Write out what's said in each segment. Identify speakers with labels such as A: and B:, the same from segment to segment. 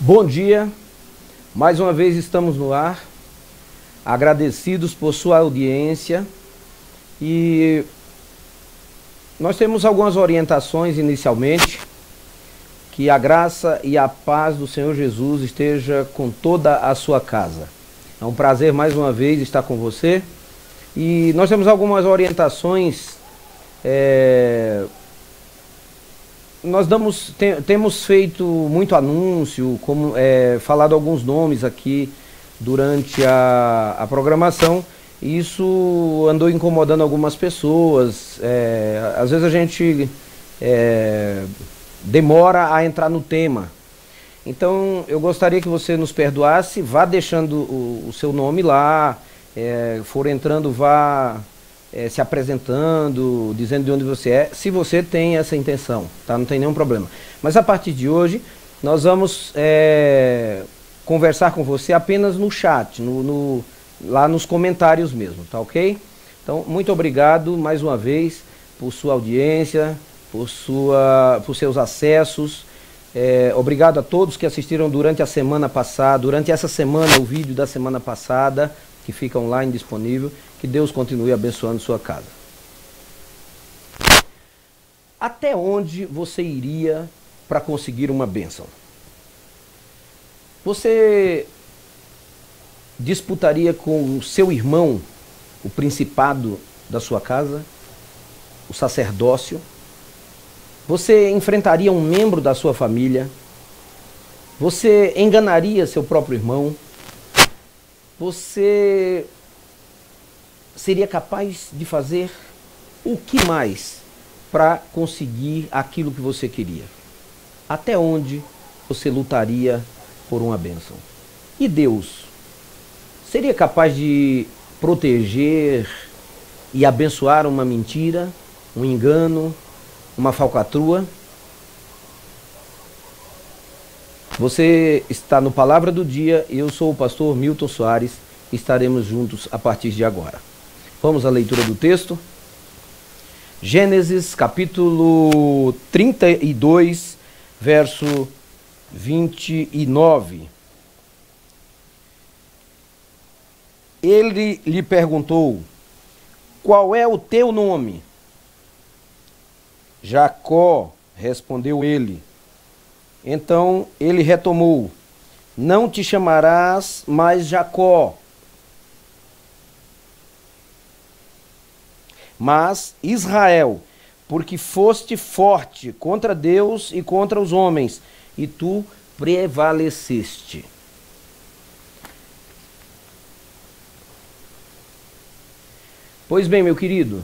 A: Bom dia, mais uma vez estamos no ar, agradecidos por sua audiência e nós temos algumas orientações inicialmente. Que a graça e a paz do Senhor Jesus esteja com toda a sua casa. É um prazer mais uma vez estar com você e nós temos algumas orientações. Nós temos feito muito anúncio, falado alguns nomes aqui durante a programação. E isso andou incomodando algumas pessoas. Às vezes a gente demora a entrar no tema. Então eu gostaria que você nos perdoasse, vá deixando o seu nome lá, for entrando, vá se apresentando, dizendo de onde você é, se você tem essa intenção, tá? Não tem nenhum problema. Mas a partir de hoje, nós vamos conversar com você apenas no chat, lá nos comentários mesmo, tá ok? Então, muito obrigado mais uma vez por sua audiência, por seus acessos. Obrigado a todos que assistiram durante a semana passada, durante essa semana, o vídeo da semana passada, que fica online disponível. Que Deus continue abençoando sua casa. Até onde você iria para conseguir uma bênção? Você disputaria com o seu irmão o principado da sua casa, o sacerdócio? Você enfrentaria um membro da sua família? Você enganaria seu próprio irmão? Você seria capaz de fazer o que mais para conseguir aquilo que você queria? Até onde você lutaria por uma bênção? E Deus seria capaz de proteger e abençoar uma mentira, um engano, uma falcatrua? Você está no Palavra do Dia e eu sou o pastor Milton Soares. Estaremos juntos a partir de agora. Vamos à leitura do texto. Gênesis capítulo 32, verso 29. Ele lhe perguntou: qual é o teu nome? Jacó, respondeu ele. Então ele retomou: não te chamarás mais Jacó, mas Israel, porque foste forte contra Deus e contra os homens, e tu prevaleceste. Pois bem, meu querido,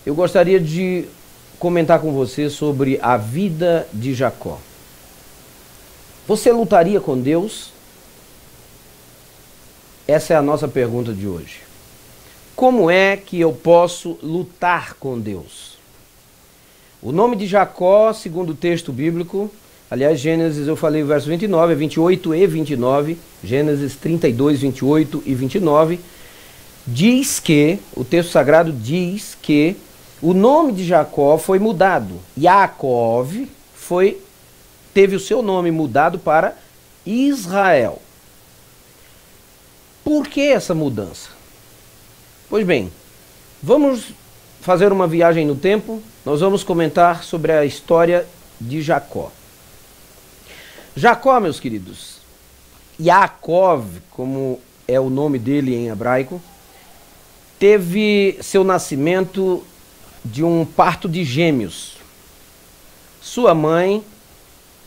A: eu gostaria de comentar com você sobre a vida de Jacó. Você lutaria com Deus? Essa é a nossa pergunta de hoje. Como é que eu posso lutar com Deus? O nome de Jacó, segundo o texto bíblico, aliás, Gênesis, eu falei o verso 29, 28 e 29, Gênesis 32, 28 e 29, diz que, o texto sagrado diz que o nome de Jacó foi mudado. Yaakov teve o seu nome mudado para Israel. Por que essa mudança? Pois bem, vamos fazer uma viagem no tempo. Nós vamos comentar sobre a história de Jacó. Jacó, meus queridos, Yaakov, como é o nome dele em hebraico, teve seu nascimento de um parto de gêmeos. Sua mãe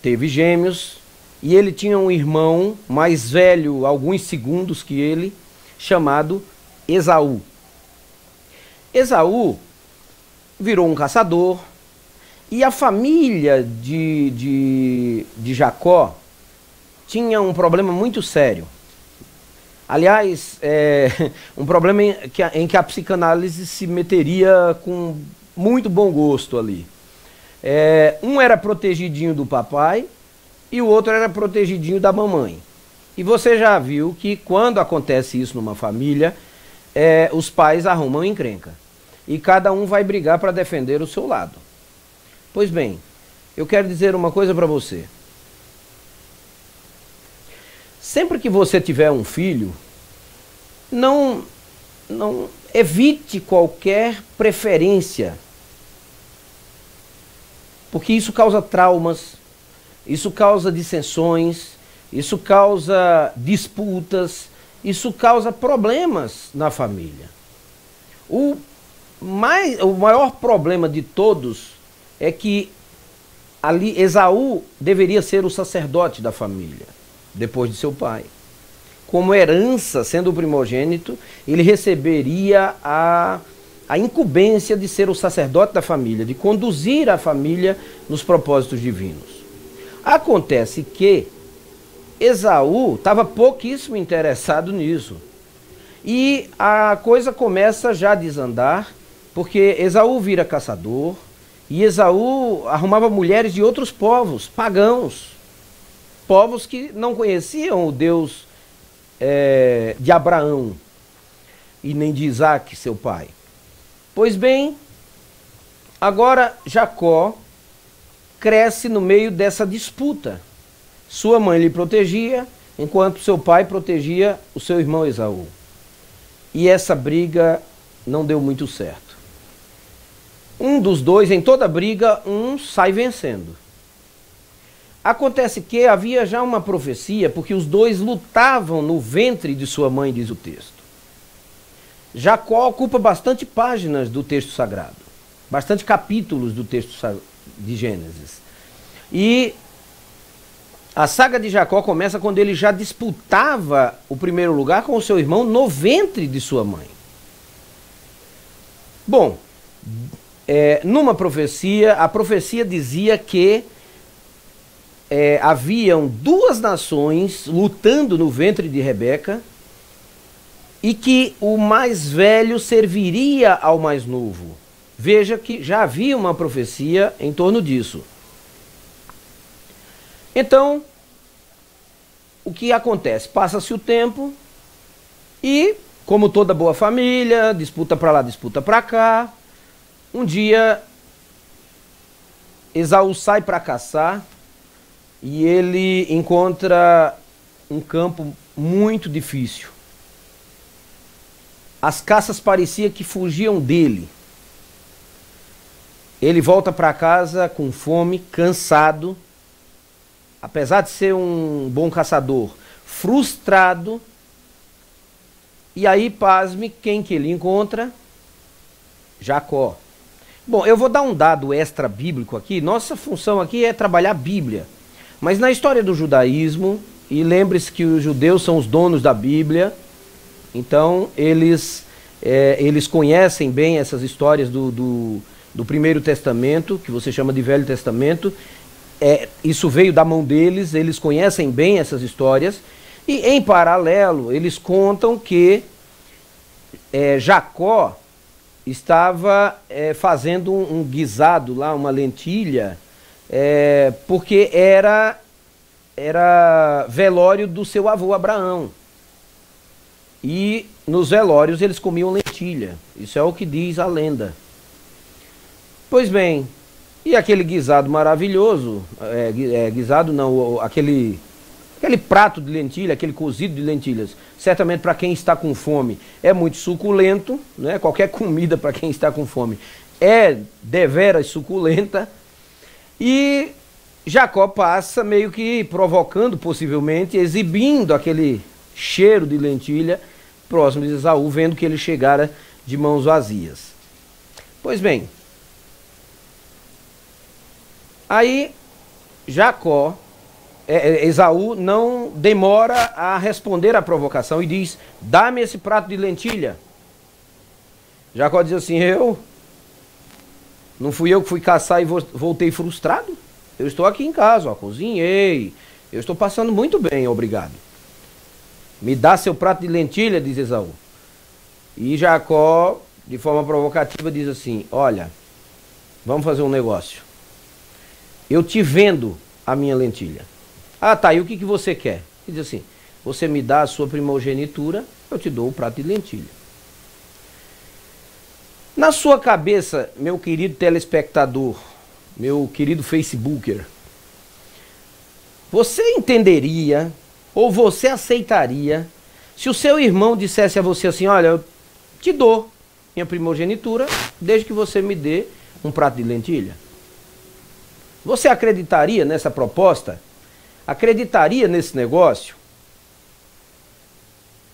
A: teve gêmeos e ele tinha um irmão mais velho, alguns segundos que ele, chamado Esaú. Esaú virou um caçador e a família de Jacó tinha um problema muito sério. Aliás, um problema em que a psicanálise se meteria com muito bom gosto ali. Um era protegidinho do papai e o outro era protegidinho da mamãe. E você já viu que quando acontece isso numa família, os pais arrumam encrenca. E cada um vai brigar para defender o seu lado. Pois bem, eu quero dizer uma coisa para você. sempre que você tiver um filho, não evite qualquer preferência, porque isso causa traumas, isso causa dissensões, isso causa disputas, isso causa problemas na família. O maior problema de todos é que ali Esaú deveria ser o sacerdote da família, depois de seu pai. Como herança, sendo o primogênito, ele receberia a incumbência de ser o sacerdote da família, de conduzir a família nos propósitos divinos. Acontece que Esaú estava pouquíssimo interessado nisso. E a coisa começa já a desandar, porque Esaú vira caçador, e Esaú arrumava mulheres de outros povos, pagãos, povos que não conheciam o Deus de Abraão e nem de Isaac, seu pai. Pois bem, agora Jacó cresce no meio dessa disputa. Sua mãe lhe protegia, enquanto seu pai protegia o seu irmão Esaú. E essa briga não deu muito certo. Um dos dois, em toda briga, um sai vencendo. Acontece que havia já uma profecia, porque os dois lutavam no ventre de sua mãe, diz o texto. Jacó ocupa bastante páginas do texto sagrado, bastante capítulos do texto de Gênesis. E a saga de Jacó começa quando ele já disputava o primeiro lugar com o seu irmão no ventre de sua mãe. Bom, numa profecia, a profecia dizia que haviam duas nações lutando no ventre de Rebeca e que o mais velho serviria ao mais novo. Veja que já havia uma profecia em torno disso. Então, o que acontece? Passa-se o tempo e, como toda boa família, disputa para lá, disputa para cá. Um dia, Esaú sai para caçar e ele encontra um campo muito difícil. As caças pareciam que fugiam dele. Ele volta para casa com fome, cansado, apesar de ser um bom caçador, frustrado. E aí, pasme, quem que ele encontra? Jacó. Bom, eu vou dar um dado extra bíblico aqui. Nossa função aqui é trabalhar a Bíblia. Mas na história do judaísmo, e lembre-se que os judeus são os donos da Bíblia, então eles conhecem bem essas histórias do Primeiro Testamento, que você chama de Velho Testamento. Isso veio da mão deles, eles conhecem bem essas histórias. E em paralelo, eles contam que Jacó estava fazendo um guisado lá, uma lentilha, porque era velório do seu avô Abraão. E nos velórios eles comiam lentilha. Isso é o que diz a lenda. Pois bem, e aquele guisado maravilhoso, guisado não, aquele prato de lentilha, aquele cozido de lentilhas, certamente para quem está com fome é muito suculento, né? Qualquer comida para quem está com fome é deveras suculenta. E Jacó passa meio que provocando, possivelmente, exibindo aquele cheiro de lentilha próximo de Esaú, vendo que ele chegara de mãos vazias. Pois bem, aí Esaú não demora a responder à provocação e diz: dá-me esse prato de lentilha. Jacó diz assim: não fui eu que fui caçar e voltei frustrado? Eu estou aqui em casa, cozinhei, eu estou passando muito bem, obrigado. Me dá seu prato de lentilha, diz Esaú. E Jacó, de forma provocativa, diz assim: olha, vamos fazer um negócio. Eu te vendo a minha lentilha. Ah, tá, e o que você quer? Ele diz assim: você me dá a sua primogenitura, eu te dou o prato de lentilha. Na sua cabeça, meu querido telespectador, meu querido Facebooker, você entenderia ou você aceitaria se o seu irmão dissesse a você assim, olha, eu te dou minha primogenitura desde que você me dê um prato de lentilha? Você acreditaria nessa proposta? Acreditaria nesse negócio?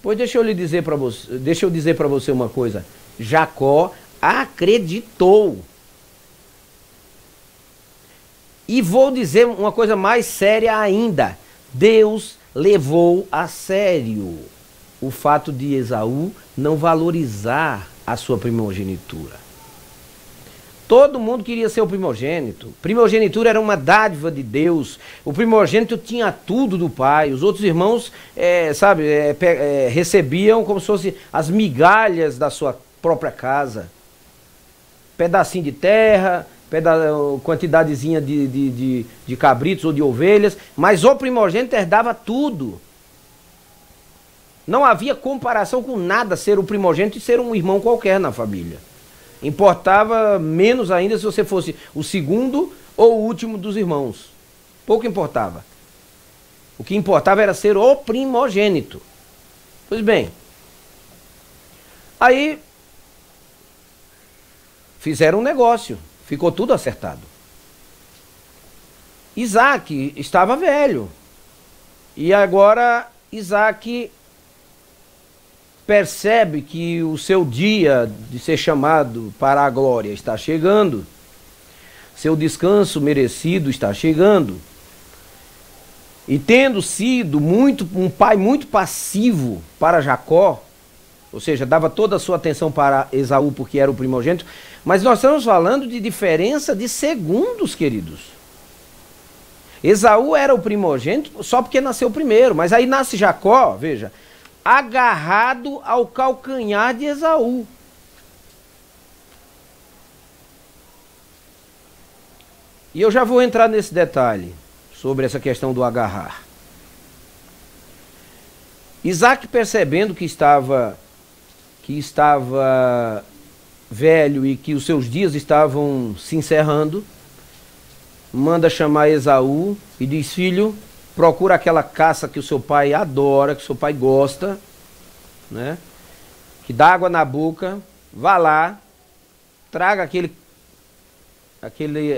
A: Pois deixa eu dizer para você uma coisa. Jacó acreditou. E vou dizer uma coisa mais séria ainda. Deus levou a sério o fato de Esaú não valorizar a sua primogenitura. Todo mundo queria ser o primogênito. Primogenitura era uma dádiva de Deus. O primogênito tinha tudo do pai. Os outros irmãos, recebiam como se fossem as migalhas da sua própria casa. Pedacinho de terra, quantidadezinha de cabritos ou de ovelhas. Mas o primogênito herdava tudo. Não havia comparação com nada ser o primogênito e ser um irmão qualquer na família. Importava menos ainda se você fosse o segundo ou o último dos irmãos. Pouco importava. O que importava era ser o primogênito. Pois bem, aí fizeram um negócio, ficou tudo acertado. Isaac estava velho. E agora Isaac percebe que o seu dia de ser chamado para a glória está chegando. Seu descanso merecido está chegando. E tendo sido um pai muito passivo para Jacó, ou seja, dava toda a sua atenção para Esaú porque era o primogênito, mas nós estamos falando de diferença de segundos, queridos. Esaú era o primogênito só porque nasceu primeiro, mas aí nasce Jacó, veja, agarrado ao calcanhar de Esaú. E eu já vou entrar nesse detalhe sobre essa questão do agarrar. Isaac, percebendo que estava velho e que os seus dias estavam se encerrando, manda chamar Esaú e diz: filho, procura aquela caça que o seu pai adora, que o seu pai gosta, né? Que dá água na boca, vá lá, traga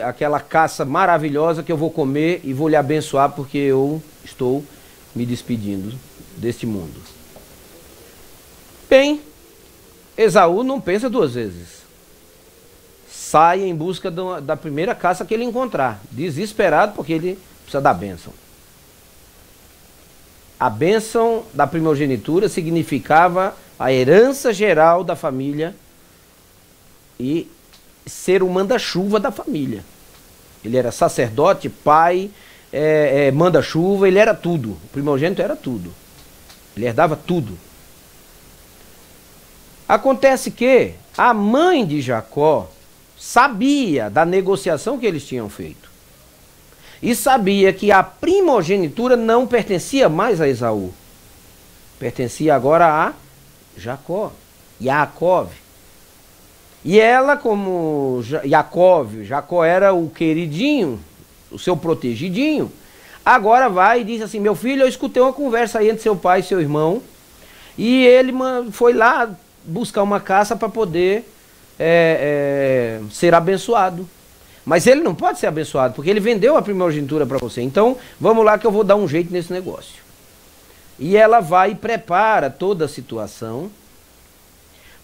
A: aquela caça maravilhosa que eu vou comer e vou lhe abençoar porque eu estou me despedindo deste mundo. Bem, Esaú não pensa duas vezes. Sai em busca da primeira caça que ele encontrar, desesperado porque ele precisa da bênção. A bênção da primogenitura significava a herança geral da família e ser o manda-chuva da família. Ele era sacerdote, pai, manda-chuva, ele era tudo. O primogênito era tudo. Ele herdava tudo. Acontece que a mãe de Jacó sabia da negociação que eles tinham feito. E sabia que a primogenitura não pertencia mais a Esaú. Pertencia agora a Jacó, Yaakov. E ela, como Jacó era o queridinho, o seu protegidinho, agora vai e diz assim: meu filho, eu escutei uma conversa aí entre seu pai e seu irmão, e ele foi lá buscar uma caça para poder ser abençoado. Mas ele não pode ser abençoado, porque ele vendeu a primogenitura para você. Então, vamos lá que eu vou dar um jeito nesse negócio. E ela vai e prepara toda a situação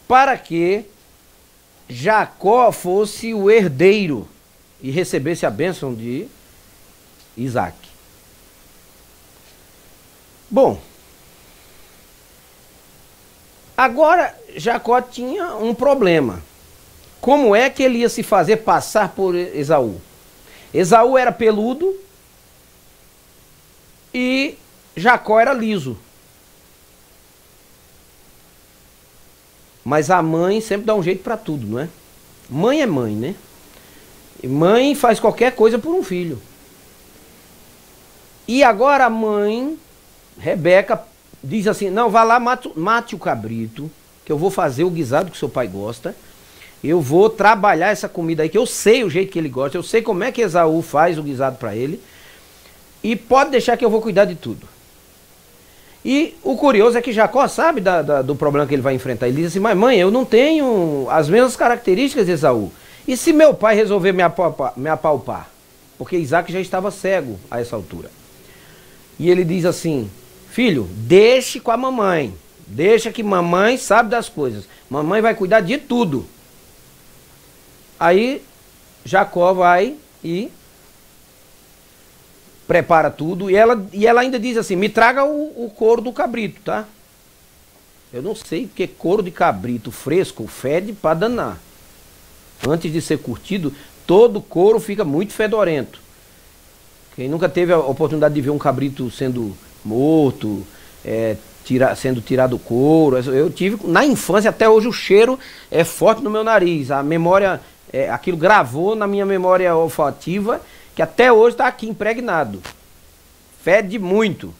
A: para que Jacó fosse o herdeiro e recebesse a bênção de Isaac. Bom, agora Jacó tinha um problema. Como é que ele ia se fazer passar por Esaú? Esaú era peludo e Jacó era liso. Mas a mãe sempre dá um jeito para tudo, não é? Mãe é mãe, né? E mãe faz qualquer coisa por um filho. E agora a mãe, Rebeca, diz assim: não, vá lá, mate o cabrito, que eu vou fazer o guisado que seu pai gosta. Eu vou trabalhar essa comida aí, que eu sei o jeito que ele gosta, eu sei como é que Esaú faz o guisado para ele. E pode deixar que eu vou cuidar de tudo. E o curioso é que Jacó sabe do problema que ele vai enfrentar. Ele diz assim, mas mãe, eu não tenho as mesmas características de Esaú. E se meu pai resolver me apalpar? Porque Isaac já estava cego a essa altura. E ele diz assim, filho, deixe com a mamãe. Deixa que mamãe sabe das coisas. Mamãe vai cuidar de tudo. Aí Jacó vai e prepara tudo. E ela ainda diz assim, me traga o couro do cabrito, tá? Eu não sei porque couro de cabrito fresco fede pra danar. Antes de ser curtido, todo couro fica muito fedorento. Quem nunca teve a oportunidade de ver um cabrito sendo morto, sendo tirado o couro, eu tive na infância, até hoje o cheiro é forte no meu nariz. A memória, aquilo gravou na minha memória olfativa, que até hoje está aqui impregnado. Fede muito.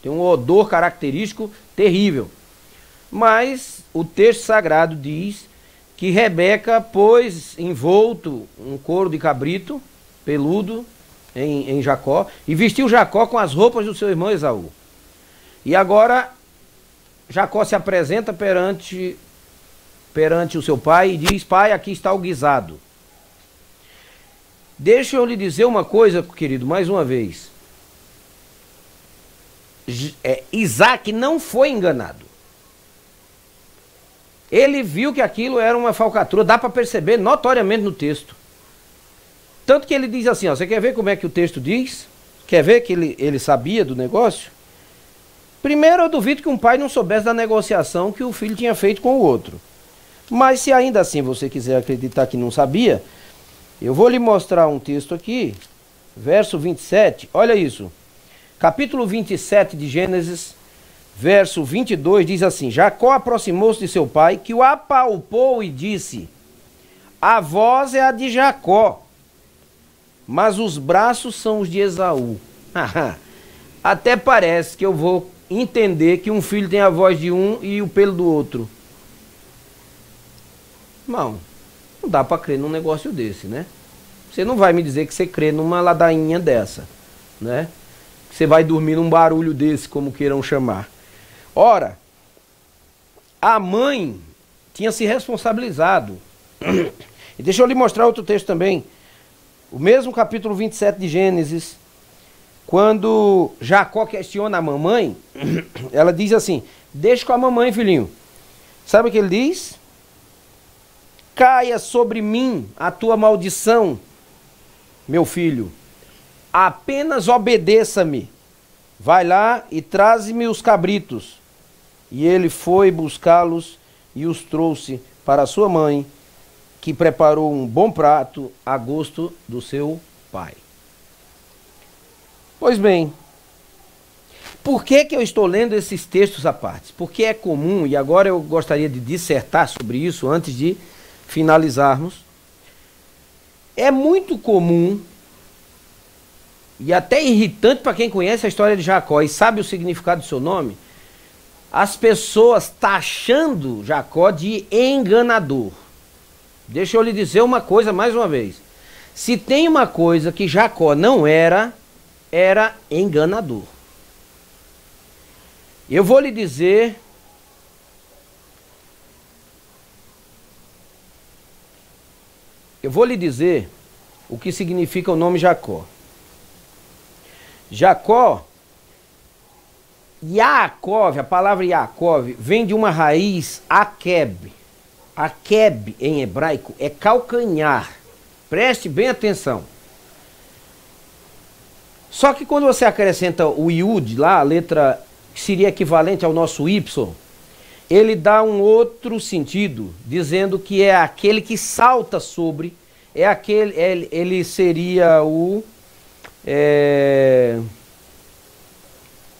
A: Tem um odor característico terrível. Mas o texto sagrado diz que Rebeca pôs envolto um couro de cabrito peludo em Jacó e vestiu Jacó com as roupas do seu irmão Esaú. E agora Jacó se apresenta perante o seu pai e diz, pai, aqui está o guisado. Deixa eu lhe dizer uma coisa, querido, mais uma vez. Isaac não foi enganado. Ele viu que aquilo era uma falcatrua, dá para perceber notoriamente no texto. Tanto que ele diz assim, ó, você quer ver como é que o texto diz? Quer ver que ele sabia do negócio? Primeiro, eu duvido que um pai não soubesse da negociação que o filho tinha feito com o outro. Mas se ainda assim você quiser acreditar que não sabia, eu vou lhe mostrar um texto aqui, verso 27, olha isso. Capítulo 27 de Gênesis, verso 22, diz assim, Jacó aproximou-se de seu pai, que o apalpou e disse, a voz é a de Jacó, mas os braços são os de Esaú. Até parece que eu vou entender que um filho tem a voz de um e o pelo do outro. Não dá para crer num negócio desse, né? Você não vai me dizer que você crê numa ladainha dessa, né? Que você vai dormir num barulho desse, como queiram chamar. Ora, a mãe tinha se responsabilizado. E deixa eu lhe mostrar outro texto também. O mesmo capítulo 27 de Gênesis, quando Jacó questiona a mamãe, ela diz assim, deixa com a mamãe, filhinho. Sabe o que ele diz? Caia sobre mim a tua maldição, meu filho. Apenas obedeça-me. Vai lá e traze-me os cabritos. E ele foi buscá-los e os trouxe para sua mãe, que preparou um bom prato a gosto do seu pai. Pois bem, por que eu estou lendo esses textos à parte? Porque é comum, e agora eu gostaria de dissertar sobre isso antes de finalizarmos. É muito comum e até irritante para quem conhece a história de Jacó e sabe o significado do seu nome, as pessoas taxando Jacó de enganador. Deixa eu lhe dizer uma coisa mais uma vez. Se tem uma coisa que Jacó não era enganador. Eu vou lhe dizer o que significa o nome Jacó. Jacó, Yaakov, a palavra Yaakov vem de uma raiz Akeb. Akeb em hebraico é calcanhar. Preste bem atenção. Só que quando você acrescenta o Yud lá, a letra que seria equivalente ao nosso Y, ele dá um outro sentido, dizendo que é aquele que salta sobre, ele seria o...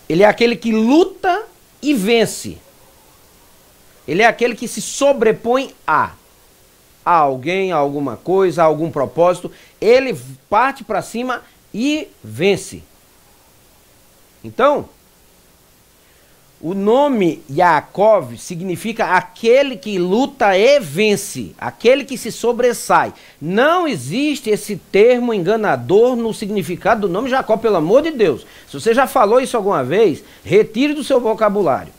A: ele é aquele que luta e vence. Ele é aquele que se sobrepõe a alguém, a alguma coisa, a algum propósito. Ele parte para cima e vence. Então, O nome Yaakov significa aquele que luta e vence, aquele que se sobressai. Não existe esse termo enganador no significado do nome Jacó, pelo amor de Deus. Se você já falou isso alguma vez, retire do seu vocabulário.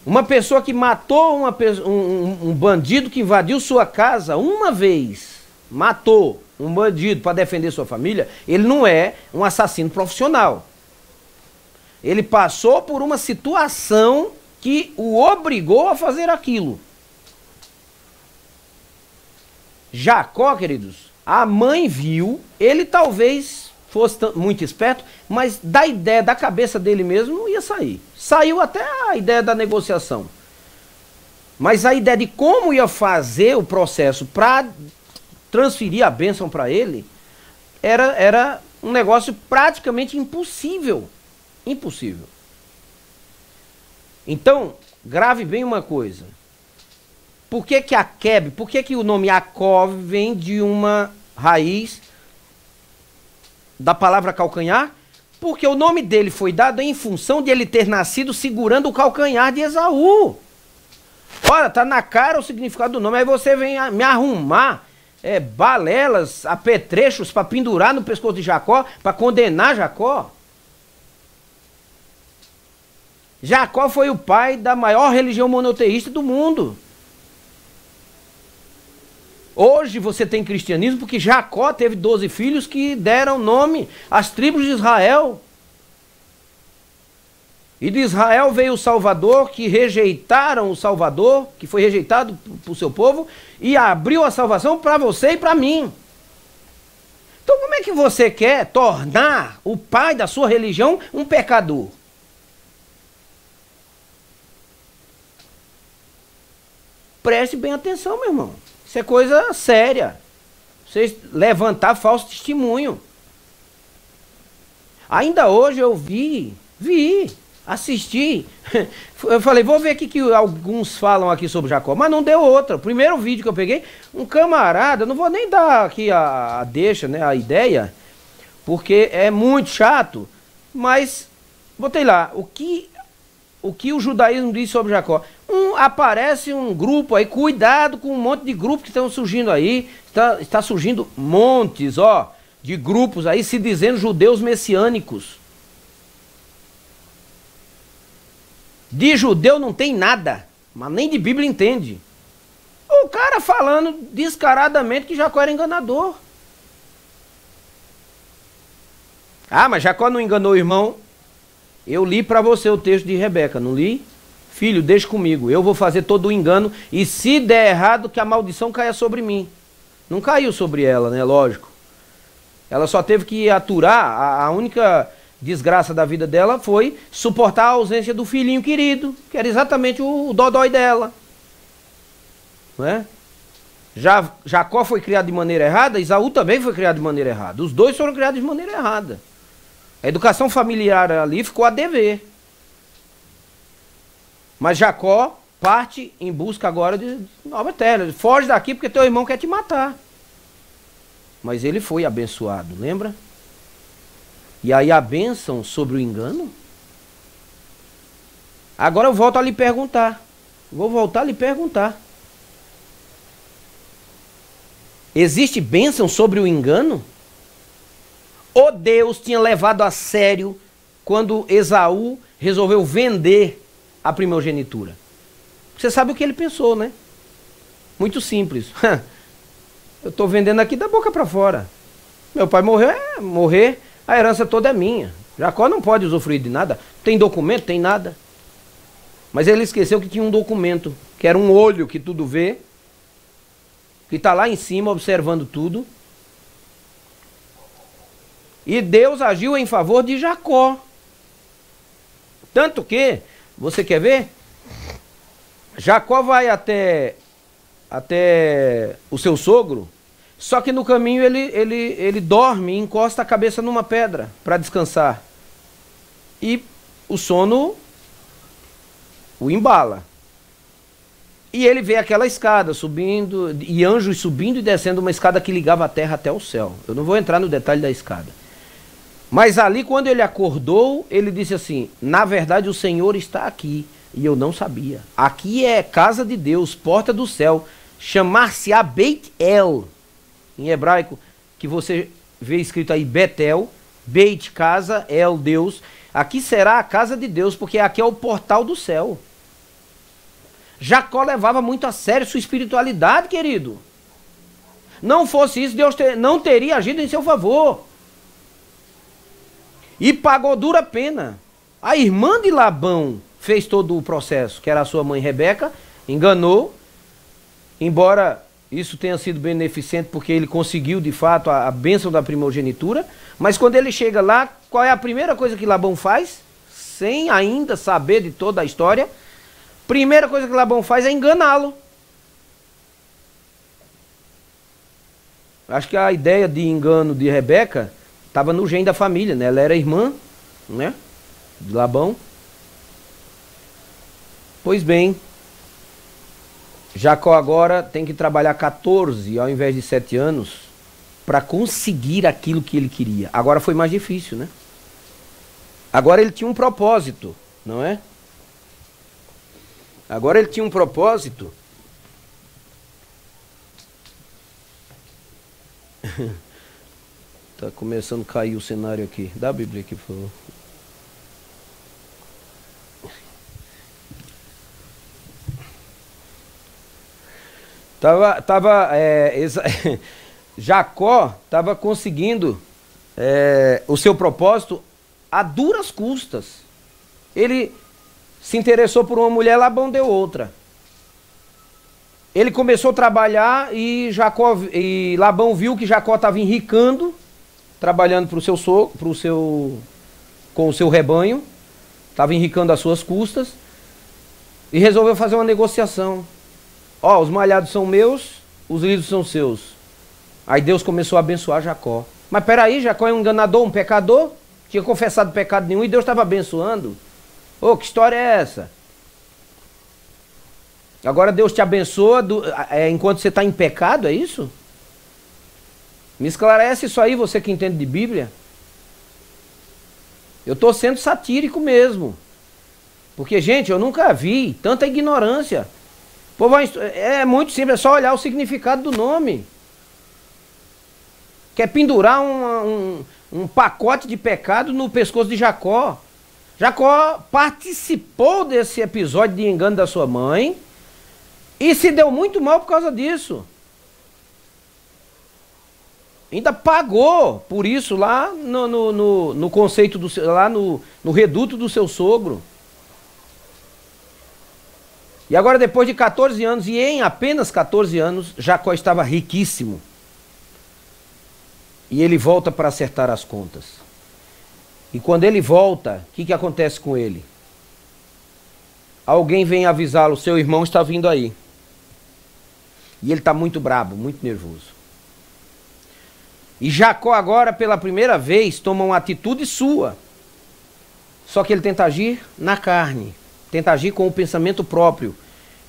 A: Uma pessoa que matou um bandido que invadiu sua casa uma vez, matou um bandido para defender sua família, ele não é um assassino profissional. Ele passou por uma situação que o obrigou a fazer aquilo. Jacó, queridos, a mãe viu, ele talvez fosse muito esperto, mas da ideia, da cabeça dele mesmo, não ia sair. Saiu até a ideia da negociação. Mas a ideia de como ia fazer o processo para transferir a bênção para ele, era um negócio praticamente impossível. Impossível. Então, grave bem uma coisa. Por que que Akeb, por que que o nome Yaakov vem de uma raiz da palavra calcanhar? Porque o nome dele foi dado em função de ele ter nascido segurando o calcanhar de Esaú. Ora, tá na cara o significado do nome. Aí você vem me arrumar balelas, apetrechos para pendurar no pescoço de Jacó, para condenar Jacó. Jacó foi o pai da maior religião monoteísta do mundo. Hoje você tem cristianismo porque Jacó teve 12 filhos que deram nome às tribos de Israel. E de Israel veio o Salvador, que rejeitaram o Salvador, que foi rejeitado por seu povo, e abriu a salvação para você e para mim. Então como é que você quer tornar o pai da sua religião um pecador? Preste bem atenção, meu irmão. Isso é coisa séria. Vocês levantar falso testemunho. Ainda hoje eu assisti. Eu falei, vou ver o que alguns falam aqui sobre Jacó. Mas não deu outra. O primeiro vídeo que eu peguei, um camarada, não vou nem dar aqui a deixa, né, a ideia, porque é muito chato, mas botei lá, o que o judaísmo diz sobre Jacó. Aparece um grupo aí, cuidado com um monte de grupos que estão surgindo aí, está surgindo montes, de grupos aí se dizendo judeus messiânicos. De judeu não tem nada, mas nem de Bíblia entende. O cara falando descaradamente que Jacó era enganador. Ah, mas Jacó não enganou o irmão. Eu li para você o texto de Rebeca, não li? Filho, deixa comigo, eu vou fazer todo o engano e se der errado que a maldição caia sobre mim. Não caiu sobre ela, né? Lógico. Ela só teve que aturar, a única desgraça da vida dela foi suportar a ausência do filhinho querido, que era exatamente o dodói dela. Não é? Jacó foi criado de maneira errada, Esaú também foi criado de maneira errada. Os dois foram criados de maneira errada. A educação familiar ali ficou a dever. Mas Jacó parte em busca agora de nova terra. Foge daqui porque teu irmão quer te matar. Mas ele foi abençoado, lembra? E aí a bênção sobre o engano? Agora eu volto a lhe perguntar. Vou voltar a lhe perguntar. Existe bênção sobre o engano? Ou Deus tinha levado a sério quando Esaú resolveu vender a primogenitura? Você sabe o que ele pensou, né? Muito simples. Eu estou vendendo aqui da boca para fora. Meu pai morrer, a herança toda é minha. Jacó não pode usufruir de nada. Tem documento? Tem nada. Mas ele esqueceu que tinha um documento, que era um olho que tudo vê, que está lá em cima observando tudo. E Deus agiu em favor de Jacó. Tanto que, você quer ver? Jacó vai até o seu sogro, só que no caminho ele dorme e encosta a cabeça numa pedra para descansar. E o sono o embala. E ele vê aquela escada subindo, e anjos subindo e descendo uma escada que ligava a terra até o céu. Eu não vou entrar no detalhe da escada. Mas ali, quando ele acordou, ele disse assim: na verdade, o Senhor está aqui, e eu não sabia. Aqui é casa de Deus, porta do céu. Chamar-se-á Beit El, em hebraico, que você vê escrito aí Betel, Beit, casa, El, Deus. Aqui será a casa de Deus, porque aqui é o portal do céu. Jacó levava muito a sério sua espiritualidade, querido. Não fosse isso, Deus não teria agido em seu favor. E pagou dura pena. A irmã de Labão fez todo o processo, que era a sua mãe Rebeca, enganou, embora isso tenha sido beneficente, porque ele conseguiu de fato a bênção da primogenitura, mas quando ele chega lá, qual é a primeira coisa que Labão faz? Sem ainda saber de toda a história, primeira coisa que Labão faz é enganá-lo. Acho que a ideia de engano de Rebeca estava no gene da família, né? Ela era irmã, né, de Labão. Pois bem, Jacó agora tem que trabalhar 14 ao invés de 7 anos para conseguir aquilo que ele queria. Agora foi mais difícil, né? Agora ele tinha um propósito, não é? Agora ele tinha um propósito. Tá começando a cair o cenário aqui. Dá a Bíblia aqui, por favor. Jacó estava conseguindo o seu propósito a duras custas. Ele se interessou por uma mulher, Labão deu outra. Ele começou a trabalhar e Labão viu que Jacó estava enricando, trabalhando para o seu sogro, com o seu rebanho, estava enricando às suas custas, e resolveu fazer uma negociação. Ó, os malhados são meus, os livros são seus. Aí Deus começou a abençoar Jacó. Mas peraí, Jacó é um enganador, um pecador? Tinha confessado pecado nenhum e Deus estava abençoando? Ô, que história é essa? Agora Deus te abençoa enquanto você está em pecado, é isso? Me esclarece isso aí, você que entende de Bíblia. Eu estou sendo satírico mesmo. Porque, gente, eu nunca vi tanta ignorância. Pô, é muito simples, é só olhar o significado do nome. Quer pendurar um pacote de pecado no pescoço de Jacó. Jacó participou desse episódio de engano da sua mãe e se deu muito mal por causa disso. Ainda pagou por isso lá no conceito lá no reduto do seu sogro. E agora, depois de 14 anos, e em apenas 14 anos, Jacó estava riquíssimo. E ele volta para acertar as contas. E quando ele volta, o que acontece com ele? Alguém vem avisá-lo, seu irmão está vindo aí. E ele está muito brabo, muito nervoso. E Jacó agora, pela primeira vez, toma uma atitude sua. Só que ele tenta agir na carne. Tenta agir com o pensamento próprio.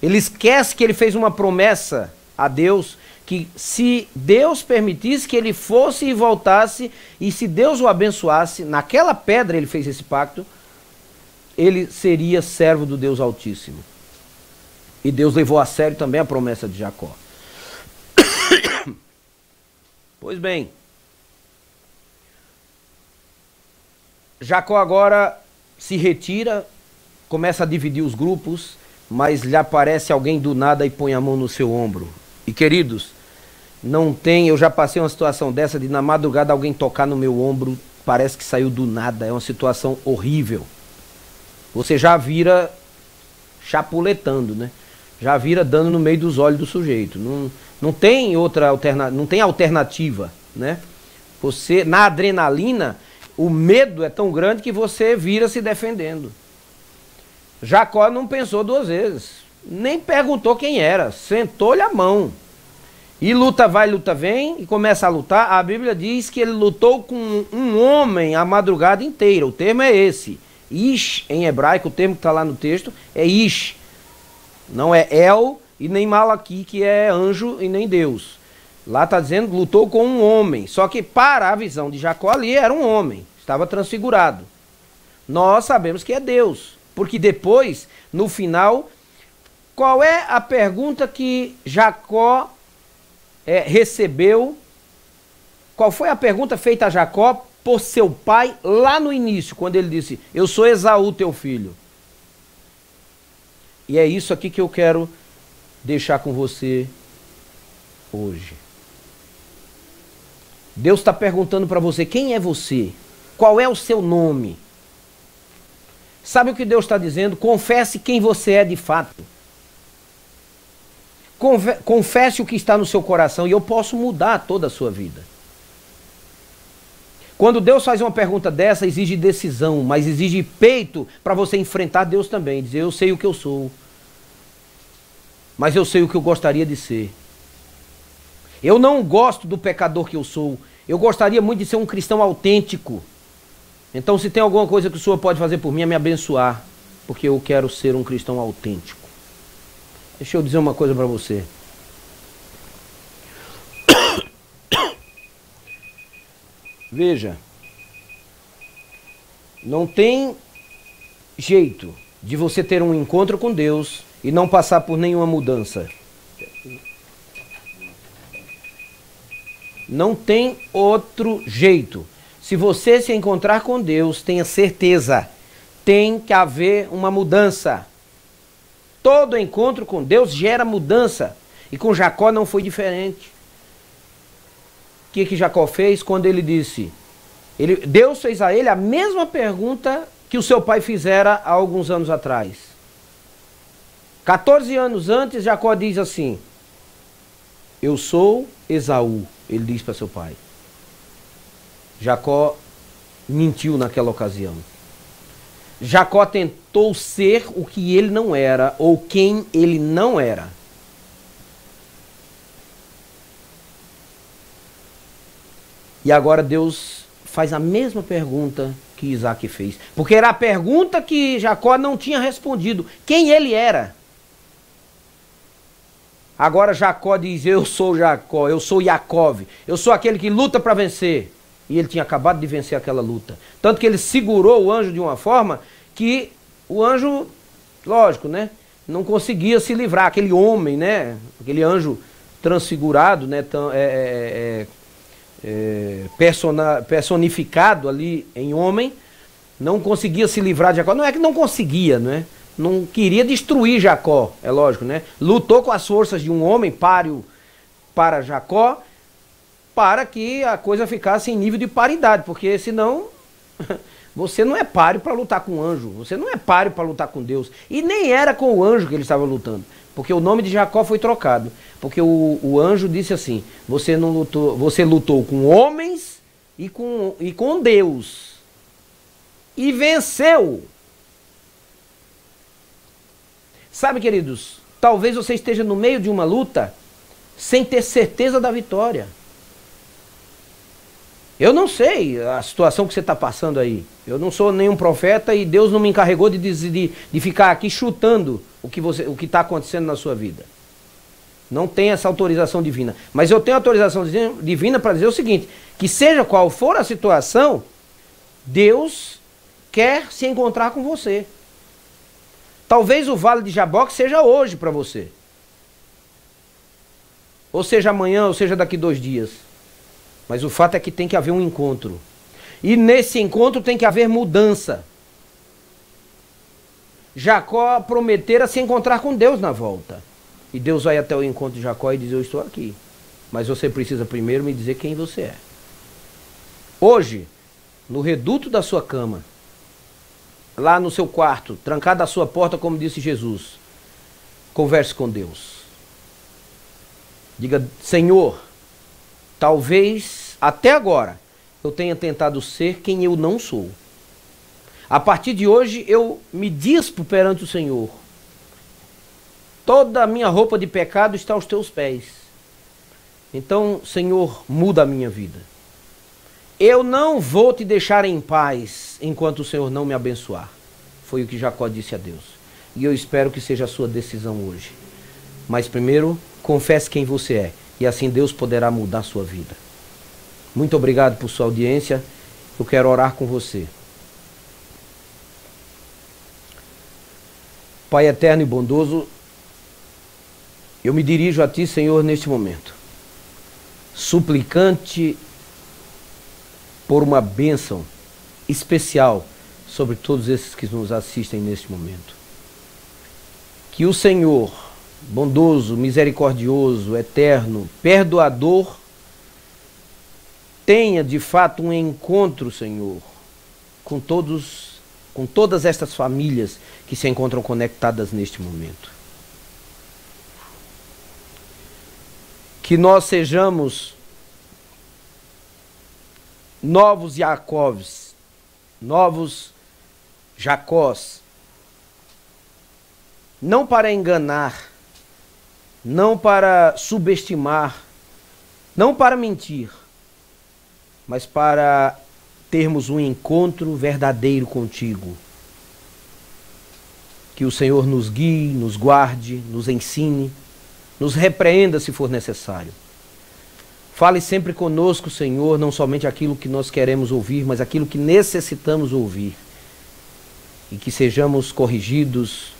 A: Ele esquece que ele fez uma promessa a Deus, que se Deus permitisse que ele fosse e voltasse, e se Deus o abençoasse, naquela pedra ele fez esse pacto, ele seria servo do Deus Altíssimo. E Deus levou a sério também a promessa de Jacó. Pois bem, Jacó agora se retira, começa a dividir os grupos, mas lhe aparece alguém do nada e põe a mão no seu ombro. E queridos, eu já passei uma situação dessa, de na madrugada alguém tocar no meu ombro, parece que saiu do nada, é uma situação horrível. Você já vira chapuletando, né? Já vira dando no meio dos olhos do sujeito. Não tem alternativa, né? Você, na adrenalina, o medo é tão grande que você vira se defendendo. Jacó não pensou duas vezes, nem perguntou quem era, sentou-lhe a mão. E luta vai, luta vem, e começa a lutar. A Bíblia diz que ele lutou com um homem a madrugada inteira. O termo é esse. Ish, em hebraico, o termo que está lá no texto é Ish. Não é El e nem Malaqui, que é anjo e nem Deus. Lá está dizendo lutou com um homem. Só que para a visão de Jacó ali era um homem. estava transfigurado. Nós sabemos que é Deus, porque depois, no final, qual é a pergunta que Jacó recebeu? Qual foi a pergunta feita a Jacó por seu pai lá no início, quando ele disse: eu sou Esaú, teu filho? E é isso aqui que eu quero deixar com você hoje. Deus está perguntando para você: quem é você? Qual é o seu nome? Sabe o que Deus está dizendo? Confesse quem você é de fato. Confesse o que está no seu coração e eu posso mudar toda a sua vida. Quando Deus faz uma pergunta dessa, exige decisão, mas exige peito para você enfrentar Deus também. Dizer: eu sei o que eu sou, mas eu sei o que eu gostaria de ser. Eu não gosto do pecador que eu sou. Eu gostaria muito de ser um cristão autêntico. Então, se tem alguma coisa que o Senhor pode fazer por mim, é me abençoar, porque eu quero ser um cristão autêntico. Deixa eu dizer uma coisa para você. Veja, não tem jeito de você ter um encontro com Deus e não passar por nenhuma mudança. Não tem outro jeito. Se você se encontrar com Deus, tenha certeza, tem que haver uma mudança. Todo encontro com Deus gera mudança. E com Jacó não foi diferente. O que Jacó fez quando ele disse? Deus fez a ele a mesma pergunta que o seu pai fizera há alguns anos atrás. 14 anos antes, Jacó diz assim: eu sou Esaú. Ele diz para seu pai. Jacó mentiu naquela ocasião. Jacó tentou ser o que ele não era, ou quem ele não era. E agora Deus faz a mesma pergunta que Isaac fez. Porque era a pergunta que Jacó não tinha respondido. Quem ele era? Agora Jacó diz: eu sou Jacó, eu sou Jacove, eu sou aquele que luta para vencer. E ele tinha acabado de vencer aquela luta. Tanto que ele segurou o anjo de uma forma que o anjo, lógico, né, não conseguia se livrar. Aquele homem, né, aquele anjo transfigurado, né, personificado ali em homem, não conseguia se livrar de Jacó. Não é que não conseguia, né? Não queria destruir Jacó, é lógico, né? Lutou com as forças de um homem páreo para Jacó, para que a coisa ficasse em nível de paridade, porque senão você não é páreo para lutar com o anjo, você não é páreo para lutar com Deus, e nem era com o anjo que ele estava lutando, porque o nome de Jacó foi trocado, porque o anjo disse assim: você não lutou, você lutou com homens e com Deus, e venceu. Sabe, queridos, talvez você esteja no meio de uma luta sem ter certeza da vitória. Eu não sei a situação que você está passando aí. Eu não sou nenhum profeta e Deus não me encarregou de ficar aqui chutando o que está acontecendo na sua vida. Não tem essa autorização divina. Mas eu tenho autorização divina para dizer o seguinte: que seja qual for a situação, Deus quer se encontrar com você. Talvez o vale de Jaboque seja hoje para você. Ou seja amanhã, ou seja daqui 2 dias. Mas o fato é que tem que haver um encontro. E nesse encontro tem que haver mudança. Jacó prometera se encontrar com Deus na volta. E Deus vai até o encontro de Jacó e diz: eu estou aqui. Mas você precisa primeiro me dizer quem você é. Hoje, no reduto da sua cama, lá no seu quarto, trancado a sua porta, como disse Jesus, converse com Deus. Diga: Senhor, talvez até agora eu tenha tentado ser quem eu não sou. A partir de hoje eu me dispo perante o Senhor. Toda a minha roupa de pecado está aos teus pés. Então, Senhor, muda a minha vida. Eu não vou te deixar em paz enquanto o Senhor não me abençoar. Foi o que Jacó disse a Deus. E eu espero que seja a sua decisão hoje. Mas primeiro, confesse quem você é. E assim Deus poderá mudar a sua vida. Muito obrigado por sua audiência. eu quero orar com você. Pai eterno e bondoso, eu me dirijo a Ti, Senhor, neste momento, suplicante por uma bênção especial sobre todos esses que nos assistem neste momento. Que o Senhor, bondoso, misericordioso, eterno, perdoador, tenha de fato um encontro, Senhor, com todas estas famílias que se encontram conectadas neste momento. Que nós sejamos novos Jacóves, novos Jacós, não para enganar, não para subestimar, não para mentir, mas para termos um encontro verdadeiro contigo. Que o Senhor nos guie, nos guarde, nos ensine, nos repreenda se for necessário. Fale sempre conosco, Senhor, não somente aquilo que nós queremos ouvir, mas aquilo que necessitamos ouvir. E que sejamos corrigidos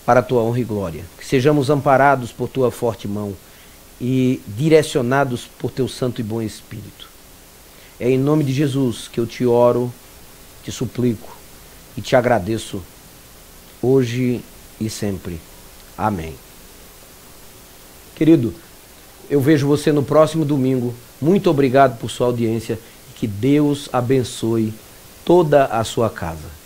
A: para a Tua honra e glória. Que sejamos amparados por Tua forte mão e direcionados por Teu Santo e bom Espírito. É em nome de Jesus que eu te oro, te suplico e te agradeço, hoje e sempre. Amém. Querido, eu vejo você no próximo domingo. Muito obrigado por sua audiência e que Deus abençoe toda a sua casa.